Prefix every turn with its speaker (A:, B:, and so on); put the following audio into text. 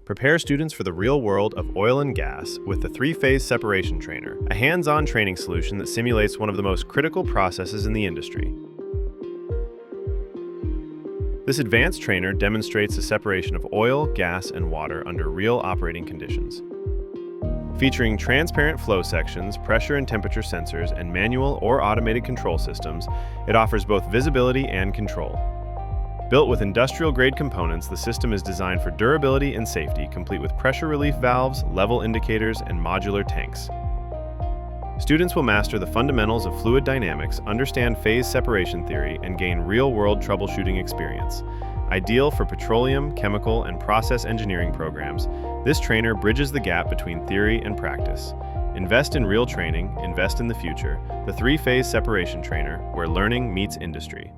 A: Prepare students for the real world of oil and gas with the three-phase separation trainer, a hands-on training solution that simulates one of the most critical processes in the industry. This advanced trainer demonstrates the separation of oil, gas, and water under real operating conditions. Featuring transparent flow sections, pressure and temperature sensors, and manual or automated control systems, it offers both visibility and control. Built with industrial-grade components, the system is designed for durability and safety, complete with pressure relief valves, level indicators, and modular tanks. Students will master the fundamentals of fluid dynamics, understand phase separation theory, and gain real-world troubleshooting experience. Ideal for petroleum, chemical, and process engineering programs, this trainer bridges the gap between theory and practice. Invest in real training, invest in the future. The three-phase separation trainer, where learning meets industry.